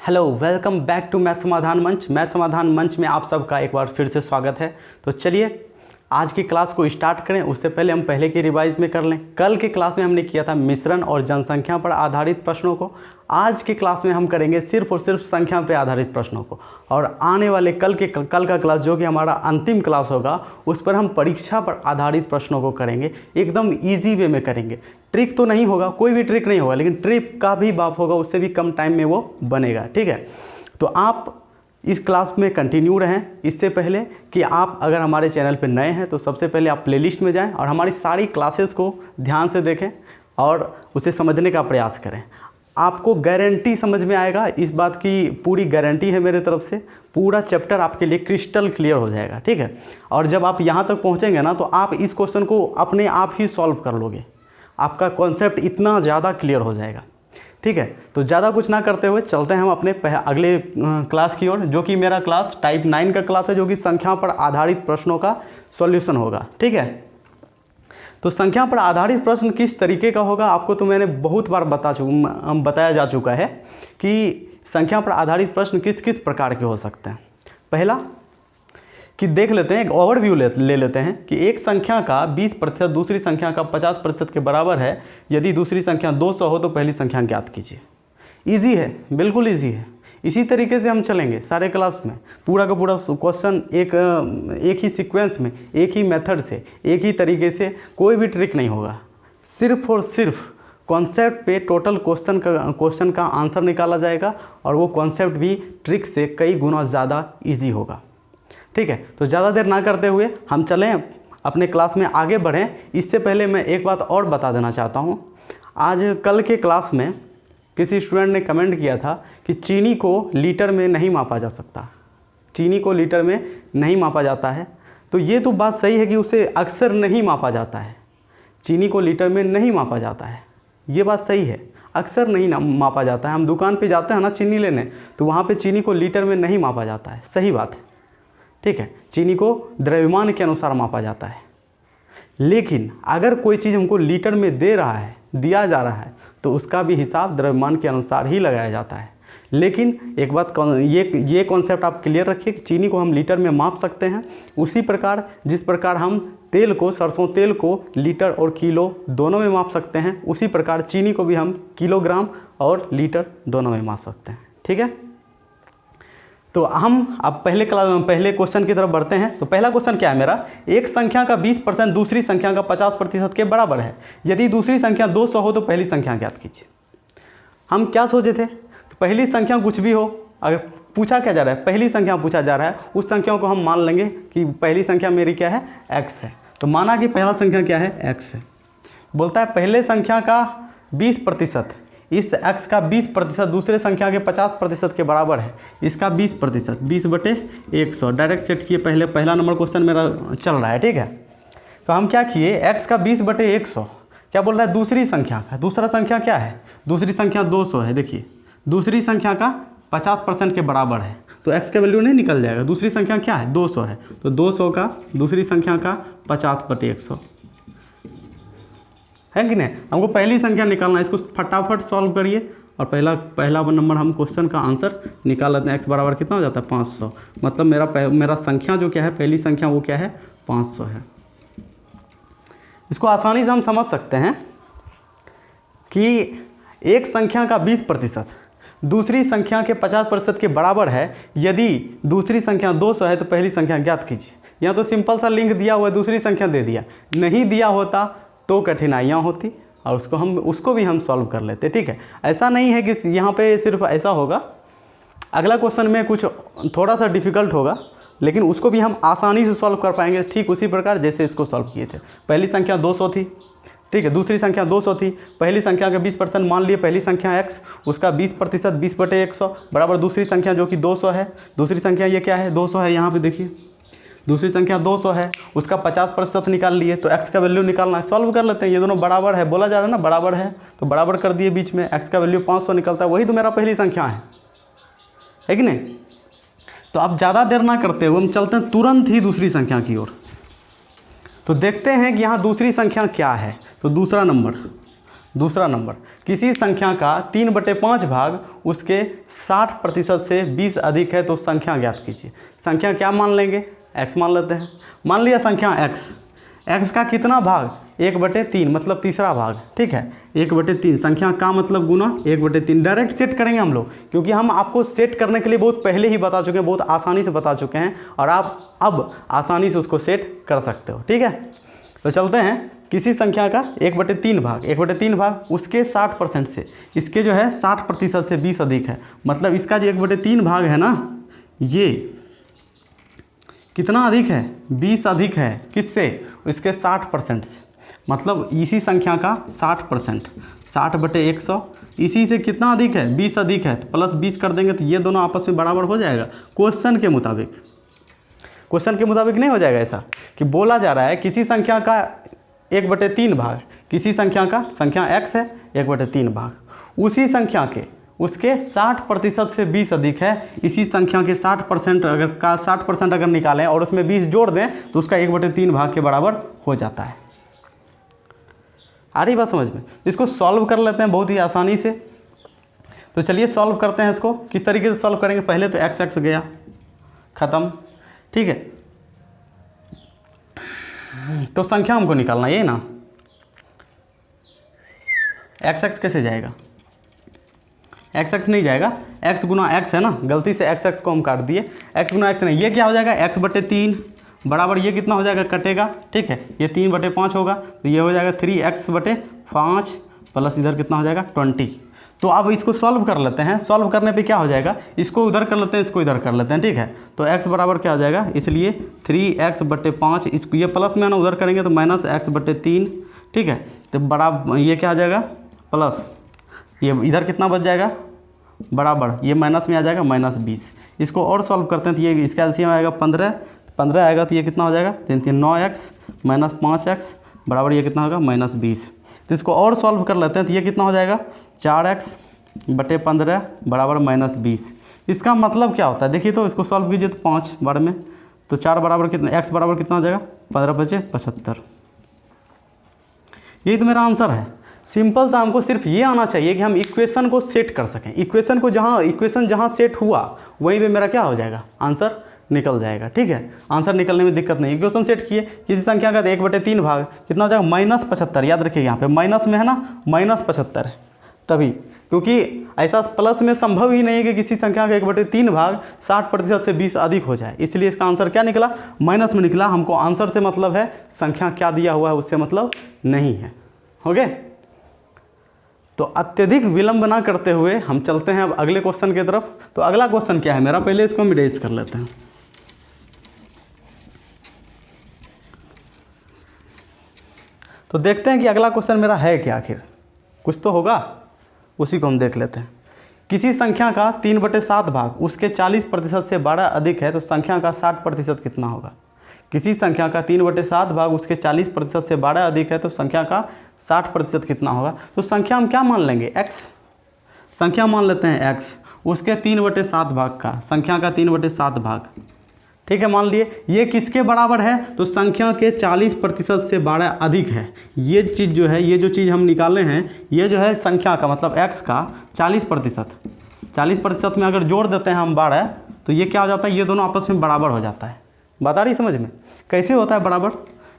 Hello, welcome back to math Samadhan Manch. Math Samadhan मंच में आप सबका एक बार फिर से स्वागत है। तो चलिए आज की क्लास को स्टार्ट करें। उससे पहले हम पहले की रिवाइज में कर लें। कल की क्लास में हमने किया था मिश्रण और जनसंख्या पर आधारित प्रश्नों को। आज की क्लास में हम करेंगे सिर्फ और सिर्फ संख्या पर आधारित प्रश्नों को। और आने वाले कल का क्लास जो कि हमारा अंतिम क्लास होगा उस पर हम परीक्षा पर आधारित प्रश्नों को करेंगे। एकदम ईजी वे में करेंगे। ट्रिक तो नहीं होगा, कोई भी ट्रिक नहीं होगा, लेकिन ट्रिक का भी बाप होगा, उससे भी कम टाइम में वो बनेगा। ठीक है, तो आप इस क्लास में कंटिन्यू रहें। इससे पहले कि आप अगर हमारे चैनल पर नए हैं तो सबसे पहले आप प्लेलिस्ट में जाएं और हमारी सारी क्लासेस को ध्यान से देखें और उसे समझने का प्रयास करें। आपको गारंटी समझ में आएगा, इस बात की पूरी गारंटी है मेरे तरफ से। पूरा चैप्टर आपके लिए क्रिस्टल क्लियर हो जाएगा। ठीक है, और जब आप यहाँ तक पहुँचेंगे ना तो आप इस क्वेश्चन को अपने आप ही सॉल्व कर लोगे। आपका कॉन्सेप्ट इतना ज़्यादा क्लियर हो जाएगा। ठीक है, तो ज़्यादा कुछ ना करते हुए चलते हैं हम अपने अगले क्लास की ओर, जो कि मेरा क्लास टाइप 9 का क्लास है, जो कि संख्या पर आधारित प्रश्नों का सॉल्यूशन होगा। ठीक है, तो संख्या पर आधारित प्रश्न किस तरीके का होगा आपको तो मैंने बहुत बार बताया जा चुका है कि संख्या पर आधारित प्रश्न किस किस प्रकार के हो सकते हैं। पहला कि देख लेते हैं, एक ओवरव्यू ले लेते हैं कि एक संख्या का 20% दूसरी संख्या का 50% के बराबर है। यदि दूसरी संख्या 200 हो तो पहली संख्या ज्ञात कीजिए। इजी है, बिल्कुल इजी है। इसी तरीके से हम चलेंगे सारे क्लास में। पूरा का पूरा क्वेश्चन एक ही सीक्वेंस में, एक ही मेथड से, एक ही तरीके से, कोई भी ट्रिक नहीं होगा। सिर्फ और सिर्फ कॉन्सेप्ट पे टोटल क्वेश्चन का आंसर निकाला जाएगा और वो कॉन्सेप्ट भी ट्रिक से कई गुना ज़्यादा ईजी होगा। ठीक है, तो ज़्यादा देर ना करते हुए हम चलें अपने क्लास में आगे बढ़ें। इससे पहले मैं एक बात और बता देना चाहता हूँ। आज कल के क्लास में किसी स्टूडेंट ने कमेंट किया था कि चीनी को लीटर में नहीं मापा जा सकता, चीनी को लीटर में नहीं मापा जाता है। तो ये तो बात सही है कि उसे अक्सर नहीं मापा जाता है। चीनी को लीटर में नहीं मापा जाता है, ये बात सही है। अक्सर नहीं मापा जाता है। हम दुकान पे जाते हैं ना चीनी लेने, तो वहाँ पे चीनी को लीटर में नहीं मापा जाता है, सही बात है। ठीक है, चीनी को द्रव्यमान के अनुसार मापा जाता है। लेकिन अगर कोई चीज़ हमको लीटर में दिया जा रहा है तो उसका भी हिसाब द्रव्यमान के अनुसार ही लगाया जाता है। लेकिन एक बात ये कॉन्सेप्ट आप क्लियर रखिए कि चीनी को हम लीटर में माप सकते हैं। उसी प्रकार जिस प्रकार हम तेल को, सरसों तेल को लीटर और किलो दोनों में माप सकते हैं, उसी प्रकार चीनी को भी हम किलोग्राम और लीटर दोनों में माप सकते हैं। ठीक है, तो हम अब पहले क्वेश्चन की तरफ बढ़ते हैं। तो पहला क्वेश्चन क्या है मेरा, एक संख्या का 20% दूसरी संख्या का 50% के बराबर है। यदि दूसरी संख्या 200 हो तो पहली संख्या ज्ञात कीजिए। हम क्या सोचे थे कि पहली संख्या कुछ भी हो, अगर पूछा क्या जा रहा है, पहली संख्या पूछा जा रहा है, उस संख्या को हम मान लेंगे कि पहली संख्या मेरी क्या है, x है। तो माना कि पहला संख्या क्या है, x है। बोलता है पहले संख्या का 20%, इस x का 20% दूसरे संख्या के 50% के बराबर है। इसका 20%, 20/100 डायरेक्ट सेट किए। पहला नंबर क्वेश्चन मेरा चल रहा है। ठीक है, तो हम क्या किए, x का 20/100 क्या बोल रहा है, दूसरी संख्या का। दूसरा संख्या क्या है, दूसरी संख्या 200 है। देखिए दूसरी संख्या का 50% के बराबर है, तो x का वैल्यू नहीं निकल जाएगा। दूसरी संख्या क्या है, 200 है, तो 200 का दूसरी संख्या का 50/100 है कि नहीं। हमको पहली संख्या निकालना है, इसको फटाफट सॉल्व करिए और पहला नंबर हम क्वेश्चन का आंसर निकाल लेते हैं। x बराबर कितना हो जाता है, 500। मतलब मेरा संख्या जो क्या है, पहली संख्या वो क्या है, 500 है। इसको आसानी से हम समझ सकते हैं कि एक संख्या का 20% दूसरी संख्या के 50% के बराबर है। यदि दूसरी संख्या 200 है तो पहली संख्या ज्ञात कीजिए। यहाँ तो सिंपल सा लिंक दिया हुआ है, दूसरी संख्या दे दिया। नहीं दिया होता तो कठिनाइयाँ होती और उसको भी हम सॉल्व कर लेते। ठीक है, ऐसा नहीं है कि यहाँ पे सिर्फ ऐसा होगा। अगला क्वेश्चन में कुछ थोड़ा सा डिफ़िकल्ट होगा, लेकिन उसको भी हम आसानी से सॉल्व कर पाएंगे, ठीक उसी प्रकार जैसे इसको सॉल्व किए थे। पहली संख्या 200 थी, ठीक है, दूसरी संख्या 200 थी। पहली संख्या का 20% मान लिए, पहली संख्या x, उसका 20% 20/100 बराबर दूसरी संख्या जो कि 200 है। दूसरी संख्या ये क्या है, 200 है। यहाँ पे देखिए दूसरी संख्या 200 है, उसका 50% निकाल लिए, तो x का वैल्यू निकालना है। सॉल्व कर लेते हैं, ये दोनों बराबर है, बोला जा रहा है ना बराबर है, तो बराबर कर दिए बीच में। x का वैल्यू 500 निकलता है, वही तो मेरा पहली संख्या है कि नहीं। तो अब ज़्यादा देर ना करते हुए हम चलते हैं तुरंत ही दूसरी संख्या की ओर। तो देखते हैं कि यहाँ दूसरी संख्या क्या है। तो दूसरा नंबर दूसरा नंबर, किसी संख्या का 3/5 भाग उसके 60% से 20 अधिक है तो संख्या ज्ञात कीजिए। संख्या क्या मान लेंगे, x मान लेते हैं। मान लिया संख्या x का कितना भाग, 1/3 मतलब तीसरा भाग, ठीक है। 1/3 संख्या का मतलब गुना 1/3, डायरेक्ट सेट करेंगे हम लोग, क्योंकि हम आपको सेट करने के लिए बहुत पहले ही बता चुके हैं, बहुत आसानी से बता चुके हैं, और आप अब आसानी से उसको सेट कर सकते हो, ठीक है। तो चलते हैं, किसी संख्या का 1/3 भाग उसके 60% से, इसके जो है 60% से 20 अधिक है, मतलब इसका जो 1/3 भाग है ना, ये कितना अधिक है, 20 अधिक है, किससे, इसके 60% से, मतलब इसी संख्या का 60%, 60/100, इसी से कितना अधिक है, 20 अधिक है, तो प्लस 20 कर देंगे तो ये दोनों आपस में बराबर हो जाएगा। क्वेश्चन के मुताबिक नहीं हो जाएगा ऐसा कि बोला जा रहा है किसी संख्या का 1/3 भाग, किसी संख्या का, संख्या x है 1/3 भाग, उसी संख्या के उसके 60% से 20 अधिक है, इसी संख्या के 60% अगर निकालें और उसमें 20 जोड़ दें तो उसका 1/3 भाग के बराबर हो जाता है। आ रही बात समझ में। इसको सॉल्व कर लेते हैं बहुत ही आसानी से। तो चलिए सॉल्व करते हैं इसको। किस तरीके से सॉल्व करेंगे, पहले तो x गया ख़त्म, ठीक है। तो संख्या हमको निकालना ये ना, x कैसे जाएगा, x नहीं जाएगा, x गुना x है ना, गलती से x को हम काट दिए, x गुना x नहीं, ये क्या हो जाएगा, x/3 बराबर ये कितना हो जाएगा, कटेगा, ठीक है, ये 3/5 होगा, तो ये हो जाएगा 3x/5 प्लस इधर कितना हो जाएगा 20। तो अब इसको सॉल्व कर लेते हैं। सॉल्व करने पे क्या हो जाएगा, इसको उधर कर लेते हैं, इसको इधर कर लेते हैं, ठीक है। तो x बराबर क्या हो जाएगा, इसलिए 3x/5, इसको ये प्लस में ना उधर करेंगे तो -x/3, ठीक है। तो बड़ा ये क्या आ जाएगा, प्लस ये इधर कितना बच जाएगा, बराबर ये माइनस में आ जाएगा -20। इसको और सॉल्व करते हैं तो ये इसका एलसीएम आएगा 15 आएगा, तो ये कितना हो जाएगा 3 9x -5x बराबर ये कितना होगा -20। तो इसको और सॉल्व कर लेते हैं तो ये कितना हो जाएगा 4x/15 बराबर -20। इसका मतलब क्या होता है, देखिए तो इसको सॉल्व कीजिए तो 5 बार में, तो 4 बराबर कितना, x बराबर कितना हो जाएगा 15×5 = 75। यही तो मेरा आंसर है। सिंपल सा, हमको सिर्फ ये आना चाहिए कि हम इक्वेशन को सेट कर सकें। इक्वेशन जहाँ सेट हुआ वहीं पे मेरा क्या हो जाएगा, आंसर निकल जाएगा, ठीक है। आंसर निकलने में दिक्कत नहीं। इक्वेशन सेट किए, किसी संख्या का 1/3 भाग कितना हो जाएगा -75, याद रखिए यहाँ पे माइनस में है ना, -75 है तभी, क्योंकि ऐसा प्लस में संभव ही नहीं है कि किसी संख्या का 1/3 भाग 60% से 20 अधिक हो जाए, इसलिए इसका आंसर क्या निकला, माइनस में निकला। हमको आंसर से मतलब है, संख्या क्या दिया हुआ है उससे मतलब नहीं है। हो गए। तो अत्यधिक विलंब ना करते हुए हम चलते हैं अब अगले क्वेश्चन की तरफ। तो अगला क्वेश्चन क्या है मेरा, पहले इसको हम इरेज कर लेते हैं। तो देखते हैं कि अगला क्वेश्चन मेरा है क्या, आखिर कुछ तो होगा, उसी को हम देख लेते हैं। किसी संख्या का 3/7 भाग उसके 40% से 12 अधिक है तो संख्या का 60% कितना होगा। किसी संख्या का 3/7 भाग उसके 40% से 12 अधिक है तो संख्या का 60% कितना होगा। तो संख्या हम क्या मान लेंगे, x, संख्या मान लेते हैं x, उसके 3/7 भाग का, संख्या का 3/7 भाग, ठीक है, मान लिए। ये किसके बराबर है, तो संख्या के 40% से 12 अधिक है। ये चीज़ जो है, ये जो चीज़ हम निकाले हैं, ये जो है संख्या का मतलब x का 40% में अगर जोड़ देते हैं हम 12, तो ये क्या हो जाता है, ये दोनों आपस में बराबर हो जाता है। बता रही समझ में, कैसे होता है बराबर,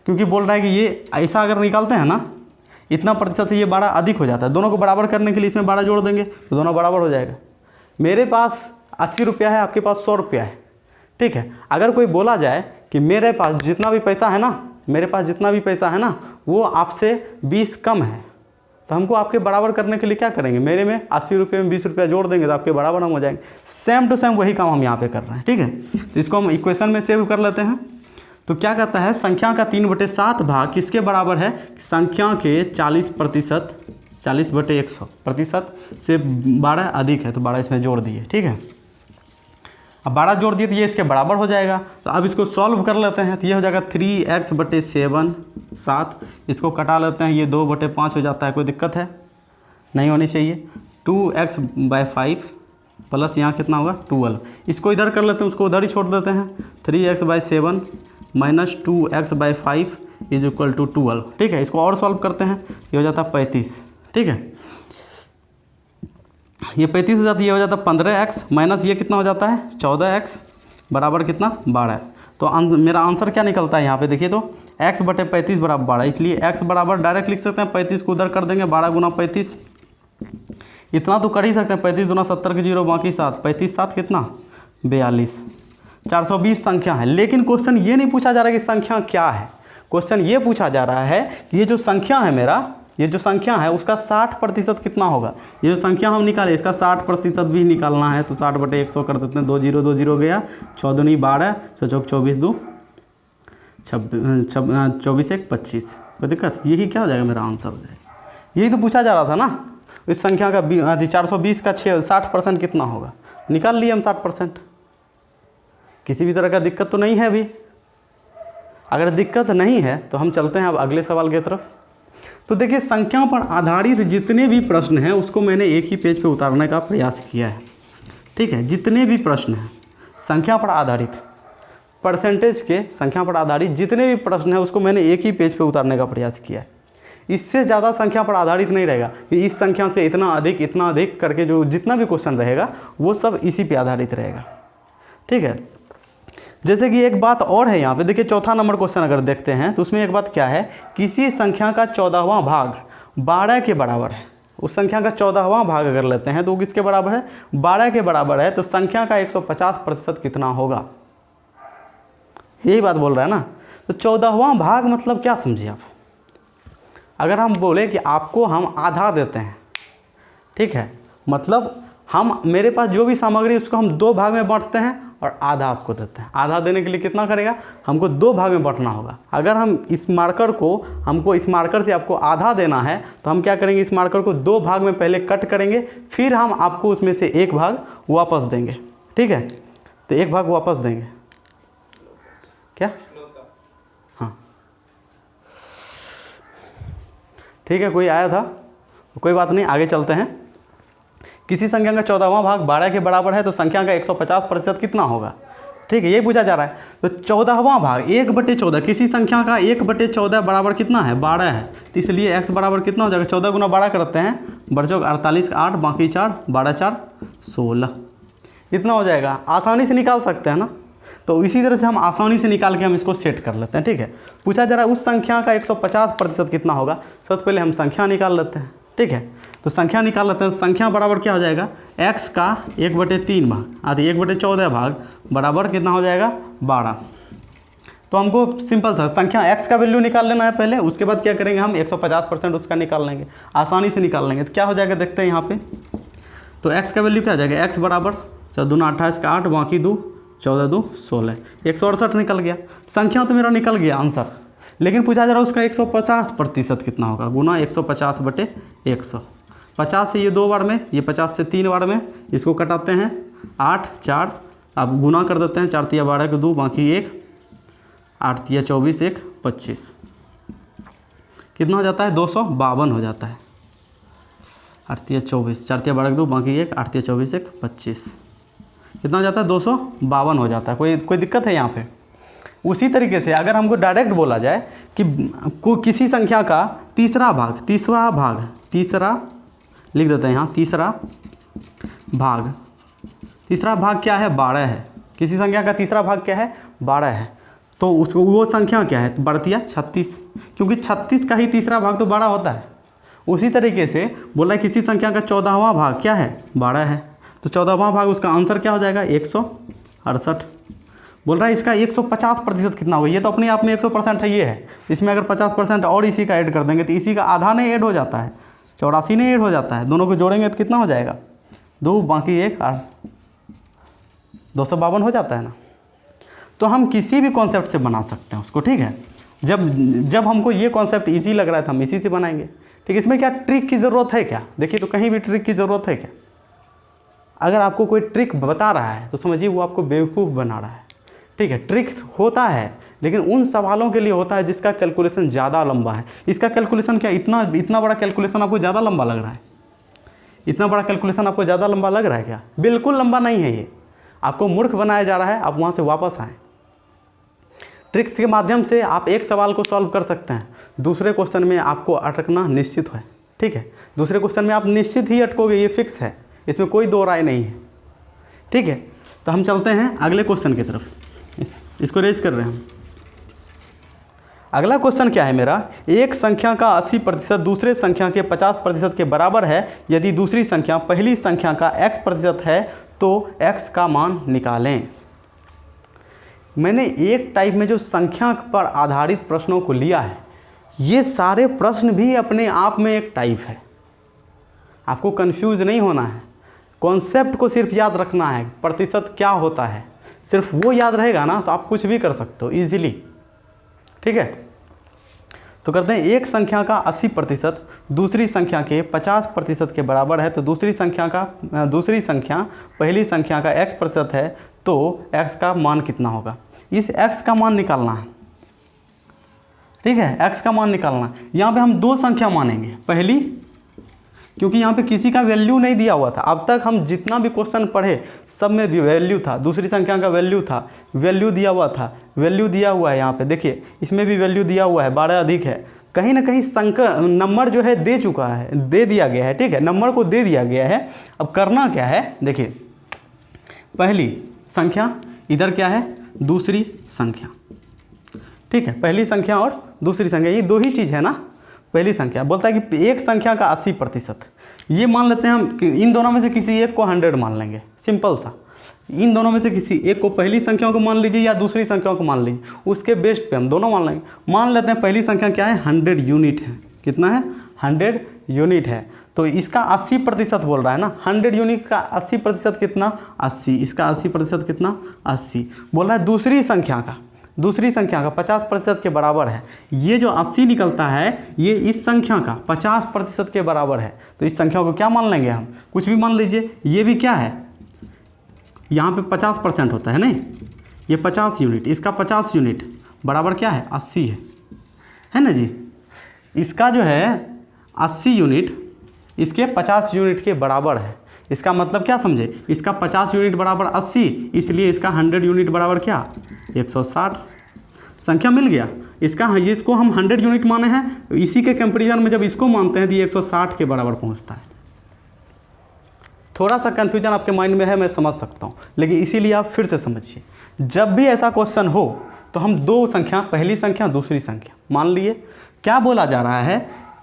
क्योंकि बोल रहा है कि ये ऐसा अगर निकालते हैं ना, इतना प्रतिशत से ये 12 अधिक हो जाता है। दोनों को बराबर करने के लिए इसमें 12 जोड़ देंगे तो दोनों बराबर हो जाएगा। मेरे पास 80 रुपया है, आपके पास 100 रुपया है, ठीक है। अगर कोई बोला जाए कि मेरे पास जितना भी पैसा है ना, वो आपसे 20 कम है, तो हमको आपके बराबर करने के लिए क्या करेंगे, मेरे में 80 रुपये में 20 रुपया जोड़ देंगे तो आपके बराबर हम हो जाएंगे। सेम टू सेम वही काम हम यहाँ पे कर रहे हैं, ठीक है। तो इसको हम इक्वेशन में सेव कर लेते हैं। तो क्या कहता है, संख्या का 3/7 भाग किसके बराबर है, संख्या के 40% 40/100% से 12 अधिक है, तो 12 इसमें जोड़ दिए, ठीक है। अब 12 जोड़ दिए तो ये इसके बराबर हो जाएगा। तो अब इसको सॉल्व कर लेते हैं, तो ये हो जाएगा 3x/7, इसको कटा लेते हैं, ये 2/5 हो जाता है, कोई दिक्कत है नहीं होनी चाहिए। 2x/5 प्लस यहाँ कितना होगा 12, इसको इधर कर लेते हैं, उसको उधर ही छोड़ देते हैं। 3x/7 माइनस 2x/5 = 12, ठीक है। इसको और सॉल्व करते हैं, ये हो जाता है 35, ठीक है। ये 35 हो जाता है, ये हो जाता है 15x माइनस ये कितना हो जाता है 14x बराबर कितना 12। तो मेरा आंसर क्या निकलता है यहाँ पे देखिए, तो x बटे 35 बराबर 12, इसलिए x बराबर डायरेक्ट लिख सकते हैं 35 को उधर कर देंगे 12 गुना 35, इतना तो कर ही सकते हैं 35 गुना 70 के 0 बाकी 7, 35 7 कितना 42, 420 संख्या है। लेकिन क्वेश्चन ये नहीं पूछा जा रहा है कि संख्या क्या है, क्वेश्चन ये पूछा जा रहा है कि ये जो संख्या है मेरा, ये जो संख्या है उसका 60% कितना होगा। ये जो संख्या हम निकाले इसका 60% भी निकालना है, तो 60 बटे 100 कर देते हैं, 2 0 2 0 गया, 14 दूनी 12, 24 2 24 1 25, कोई दिक्कत, यही क्या हो जाएगा मेरा आंसर हो जाएगा। यही तो पूछा जा रहा था ना, इस संख्या का 420 का 60% कितना होगा, निकाल लिए हम 60%। किसी भी तरह का दिक्कत तो नहीं है अभी। अगर दिक्कत नहीं है तो हम चलते हैं अब अगले सवाल की तरफ। तो देखिए संख्या पर आधारित जितने भी प्रश्न हैं उसको मैंने एक ही पेज पे उतारने का प्रयास किया है, ठीक है। जितने भी प्रश्न हैं संख्या पर आधारित, परसेंटेज के संख्या पर आधारित जितने भी प्रश्न हैं उसको मैंने एक ही पेज पे उतारने का प्रयास किया है। इससे ज़्यादा संख्या पर आधारित नहीं रहेगा कि इस संख्या से इतना अधिक करके जो जितना भी क्वेश्चन रहेगा वो सब इसी पे आधारित रहेगा, ठीक है। जैसे कि एक बात और है यहाँ पे देखिए, चौथा नंबर क्वेश्चन अगर देखते हैं तो उसमें एक बात क्या है, किसी संख्या का 14वां भाग 12 के बराबर है। उस संख्या का 14वां भाग अगर लेते हैं तो वो किसके बराबर है 12 के बराबर है, तो संख्या का 150% कितना होगा, यही बात बोल रहा है ना। तो 14वां भाग मतलब क्या समझिए आप, अगर हम बोले कि आपको हम आधा देते हैं, ठीक है, मतलब हम मेरे पास जो भी सामग्री उसको हम 2 भाग में बांटते हैं और आधा आपको देते हैं। आधा देने के लिए कितना करेगा, हमको 2 भाग में बांटना होगा। अगर हम इस मार्कर को, हमको इस मार्कर से आपको आधा देना है तो हम क्या करेंगे, इस मार्कर को 2 भाग में पहले कट करेंगे, फिर हम आपको उसमें से 1 भाग वापस देंगे, ठीक है। तो 1 भाग वापस देंगे क्या, हाँ ठीक है। कोई आया था, कोई बात नहीं, आगे चलते हैं। किसी संख्या का 14वां भाग 12 के बराबर है तो संख्या का 150% कितना होगा, ठीक है, ये पूछा जा रहा है। तो 14वां भाग 1/14, किसी संख्या का 1/14 बराबर कितना है 12 है, तो इसलिए x बराबर कितना हो जाएगा, 14 गुना 12 करते हैं, बड़चौक 48 8 बाकी 4 12 4 16, इतना हो जाएगा। आसानी से निकाल सकते हैं ना, तो इसी तरह से हम आसानी से निकाल के हम इसको सेट कर लेते हैं, ठीक है। पूछा जा रहा है उस संख्या का 150% कितना होगा। सबसे पहले हम संख्या निकाल लेते हैं, ठीक है। तो संख्या निकाल लेते हैं, संख्या बराबर क्या हो जाएगा, x का 1/3 भाग आदि 1/14 भाग बराबर कितना हो जाएगा 12। तो हमको सिंपल सा संख्या x का वैल्यू निकाल लेना है पहले, उसके बाद क्या करेंगे हम 150% उसका निकाल लेंगे, आसानी से निकाल लेंगे। तो क्या हो जाएगा देखते हैं यहाँ पे, तो x का वैल्यू क्या हो जाएगा, x बराबर 14 28 का 8 बाकी 2 14 2 16, 168 निकल गया। संख्या तो मेरा निकल गया आंसर, लेकिन पूछा जा रहा है उसका 150% कितना होगा, गुना 150/100। 50 से ये 2 बार में, ये 50 से 3 बार में, इसको कटाते हैं 8 4, अब गुना कर देते हैं, 4 तिया 12 के 2 बाकी 1, 8 तिया 24 1 25, कितना हो जाता है 252 हो जाता है। 8 तिया 24, 4 तिया 12 के 2 बाकी 1, 8 तिया 24 1 25, कितना हो जाता है 252 हो जाता है। कोई दिक्कत है यहाँ पे। उसी तरीके से अगर हमको डायरेक्ट बोला जाए कि किसी संख्या का तीसरा भाग लिख देते हैं यहाँ, तीसरा भाग क्या है 12 है। किसी संख्या का तीसरा भाग क्या है 12 है, तो उसको वो संख्या क्या है बढ़तिया 36, क्योंकि 36 का ही तीसरा भाग तो 12 होता है। उसी तरीके से बोला किसी संख्या का 14वां भाग क्या है 12 है, तो 14वां भाग उसका आंसर क्या हो जाएगा 168। बोल रहा है इसका 150% कितना होगा, ये तो अपने आप में 100% है, ये है। इसमें अगर 50% और इसी का ऐड कर देंगे तो इसी का आधा नहीं ऐड हो जाता है, 84 नहीं ऐड हो जाता है, दोनों को जोड़ेंगे तो कितना हो जाएगा 2 बाकी 1 8, 252 हो जाता है ना। तो हम किसी भी कॉन्सेप्ट से बना सकते हैं उसको, ठीक है। जब हमको ये कॉन्सेप्ट ईजी लग रहा है तो हम इसी से बनाएंगे, ठीक है। इसमें क्या ट्रिक की ज़रूरत है क्या, देखिए तो कहीं भी ट्रिक की ज़रूरत है क्या। अगर आपको कोई ट्रिक बता रहा है तो समझिए वो आपको बेवकूफ़ बना रहा है, ठीक है। ट्रिक्स होता है लेकिन उन सवालों के लिए होता है जिसका कैलकुलेशन ज़्यादा लंबा है। इसका कैलकुलेशन क्या इतना बड़ा कैलकुलेशन आपको ज़्यादा लंबा लग रहा है, इतना बड़ा कैलकुलेशन आपको ज़्यादा लंबा लग रहा है क्या, बिल्कुल लंबा नहीं है। ये आपको मूर्ख बनाया जा रहा है, आप वहाँ से वापस आएँ। ट्रिक्स के माध्यम से आप एक सवाल को सॉल्व कर सकते हैं, दूसरे क्वेश्चन में आपको अटकना निश्चित है, ठीक है। दूसरे क्वेश्चन में आप निश्चित ही अटकोगे, ये फिक्स है, इसमें कोई दो राय नहीं है, ठीक है। तो हम चलते हैं अगले क्वेश्चन की तरफ, इसको रेज कर रहे हैं हम। अगला क्वेश्चन क्या है मेरा, एक संख्या का 80% दूसरे संख्या के 50% के बराबर है। यदि दूसरी संख्या पहली संख्या का x% है तो x का मान निकालें। मैंने एक टाइप में जो संख्या पर आधारित प्रश्नों को लिया है, ये सारे प्रश्न भी अपने आप में एक टाइप है। आपको कंफ्यूज नहीं होना है, कॉन्सेप्ट को सिर्फ याद रखना है, प्रतिशत क्या होता है, सिर्फ वो याद रहेगा ना तो आप कुछ भी कर सकते हो ईजिली, ठीक है। तो करते हैं, एक संख्या का 80% दूसरी संख्या के 50% के बराबर है, तो दूसरी संख्या पहली संख्या का x% है, तो x का मान कितना होगा, इस x का मान निकालना है, ठीक है। x का मान निकालना, यहाँ पे हम दो संख्या मानेंगे, पहली, क्योंकि यहाँ पे किसी का वैल्यू नहीं दिया हुआ था। अब तक हम जितना भी क्वेश्चन पढ़े सब में भी वैल्यू था, दूसरी संख्या का वैल्यू था, वैल्यू दिया हुआ था, वैल्यू दिया हुआ है। यहाँ पे देखिए, इसमें भी वैल्यू दिया हुआ है, 12 अधिक है, कहीं ना कहीं नंबर जो है दे चुका है, दे दिया गया है, ठीक है, नंबर को दे दिया गया है। अब करना क्या है, देखिए, पहली संख्या, इधर क्या है, दूसरी संख्या, ठीक है। पहली संख्या और दूसरी संख्या, ये दो ही चीज़ है ना। पहली संख्या बोलता है कि एक संख्या का 80%, ये मान लेते हैं हम कि इन दोनों में से किसी एक को 100 मान लेंगे, सिंपल सा। इन दोनों में से किसी एक को, पहली संख्याओं को मान लीजिए या दूसरी संख्याओं को मान लीजिए, उसके बेस्ट पे हम दोनों मान लेंगे। मान लेते हैं पहली संख्या क्या है, 100 यूनिट है। कितना है, 100 यूनिट है, तो इसका 80% बोल रहा है ना। 100 यूनिट का 80% कितना, 80, इसका 80% कितना, 80 बोल रहा है। दूसरी संख्या का 50% के बराबर है। ये जो 80 निकलता है, ये इस संख्या का 50% के बराबर है, तो इस संख्या को क्या मान लेंगे हम, कुछ भी मान लीजिए। ये भी क्या है, यहाँ पे 50% होता है नहीं, ये 50 यूनिट, इसका 50 यूनिट बराबर क्या है, 80 है ना जी। इसका जो है 80 यूनिट इसके 50 यूनिट के बराबर है। इसका मतलब क्या समझे, इसका 50 यूनिट बराबर 80, इसलिए इसका 100 यूनिट बराबर क्या, 160। संख्या मिल गया। इसका इसको हम 100 यूनिट माने हैं, इसी के कंपेरिजन में जब इसको मानते हैं तो ये 160 के बराबर पहुंचता है। थोड़ा सा कन्फ्यूजन आपके माइंड में है, मैं समझ सकता हूँ, लेकिन इसीलिए आप फिर से समझिए। जब भी ऐसा क्वेश्चन हो तो हम दो संख्या, पहली संख्या दूसरी संख्या मान लिए। क्या बोला जा रहा है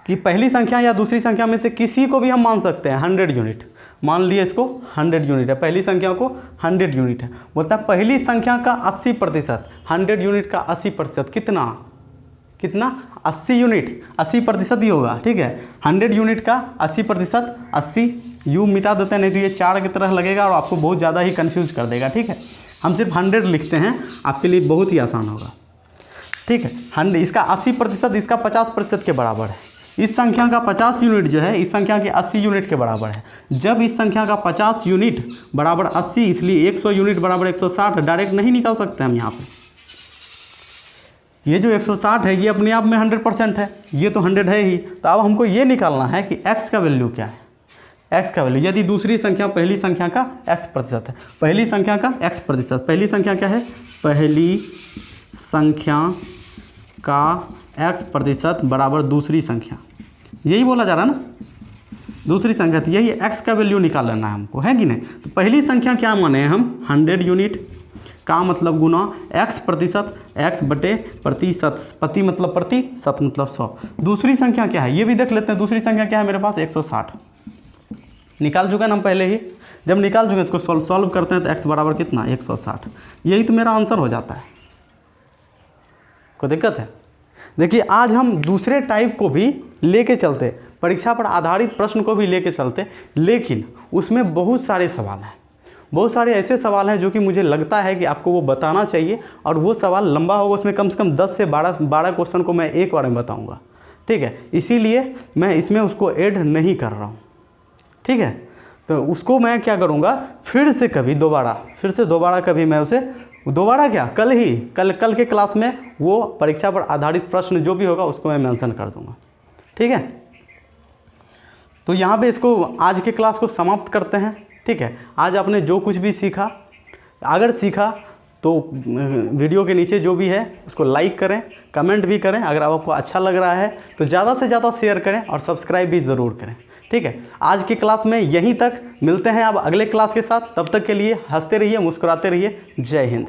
कि पहली संख्या या दूसरी संख्या में से किसी को भी हम मान सकते हैं 100 यूनिट। मान लिए इसको 100 यूनिट है, पहली संख्या को 100 यूनिट है। बोलता है पहली संख्या का 80%, 100 यूनिट का 80% कितना, 80 यूनिट, 80% ही होगा, ठीक है। 100 यूनिट का 80%, 80 यू मिटा देते हैं, नहीं तो ये 4 की तरह लगेगा और आपको बहुत ज़्यादा ही कंफ्यूज कर देगा, ठीक है। हम सिर्फ 100 लिखते हैं, आपके लिए बहुत ही आसान होगा, ठीक है। 100, इसका 80%, इसका 50% के बराबर है। इस संख्या का 50 यूनिट जो है इस संख्या के 80 यूनिट के बराबर है। जब इस संख्या का 50 यूनिट बराबर 80, इसलिए 100 यूनिट बराबर 160, डायरेक्ट नहीं निकाल सकते हम यहाँ पे। ये जो 160 है ये अपने आप में 100% है, ये तो 100 है ही। तो अब हमको ये निकालना है कि x का वैल्यू क्या है, x का वैल्यू, यदि दूसरी संख्या पहली संख्या का x% है, पहली संख्या का x%, पहली संख्या क्या है, पहली संख्या का x% बराबर दूसरी संख्या, यही बोला जा रहा है ना, दूसरी संख्या, तो यही x का वैल्यू निकाल लेना है हमको, है कि नहीं। तो पहली संख्या क्या माने हैं हम, 100 यूनिट का मतलब गुना x%, x बटे प्रतिशत, प्रति मतलब प्रति, शत मतलब 100। दूसरी संख्या क्या है ये भी देख लेते हैं। दूसरी संख्या क्या है मेरे पास, 160 निकाल चुके हैं हम पहले ही। जब निकाल चुके हैं इसको सॉल्व करते हैं तो x बराबर कितना, 160। यही तो मेरा आंसर हो जाता है। कोई दिक्कत है? देखिए आज हम दूसरे टाइप को भी लेके चलते, परीक्षा पर आधारित प्रश्न को भी लेके चलते, लेकिन उसमें बहुत सारे सवाल हैं, बहुत सारे ऐसे सवाल हैं जो कि मुझे लगता है कि आपको वो बताना चाहिए, और वो सवाल लंबा होगा, उसमें कम से कम 10 से 12 क्वेश्चन को मैं एक बार में बताऊंगा, ठीक है। इसीलिए मैं इसमें उसको ऐड नहीं कर रहा हूँ, ठीक है। तो उसको मैं क्या करूँगा, फिर से दोबारा कभी मैं उसे क्या कल के क्लास में वो परीक्षा पर आधारित प्रश्न जो भी होगा उसको मैं मेंशन कर दूंगा, ठीक है। तो यहाँ पे इसको आज के क्लास को समाप्त करते हैं, ठीक है। आज आपने जो कुछ भी सीखा, अगर सीखा तो वीडियो के नीचे जो भी है उसको लाइक करें, कमेंट भी करें। अगर आपको अच्छा लग रहा है तो ज़्यादा से ज़्यादा शेयर करें और सब्सक्राइब भी ज़रूर करें। ठीक है, आज की क्लास में यहीं तक, मिलते हैं अब अगले क्लास के साथ। तब तक के लिए हंसते रहिए, मुस्कुराते रहिए। जय हिंद।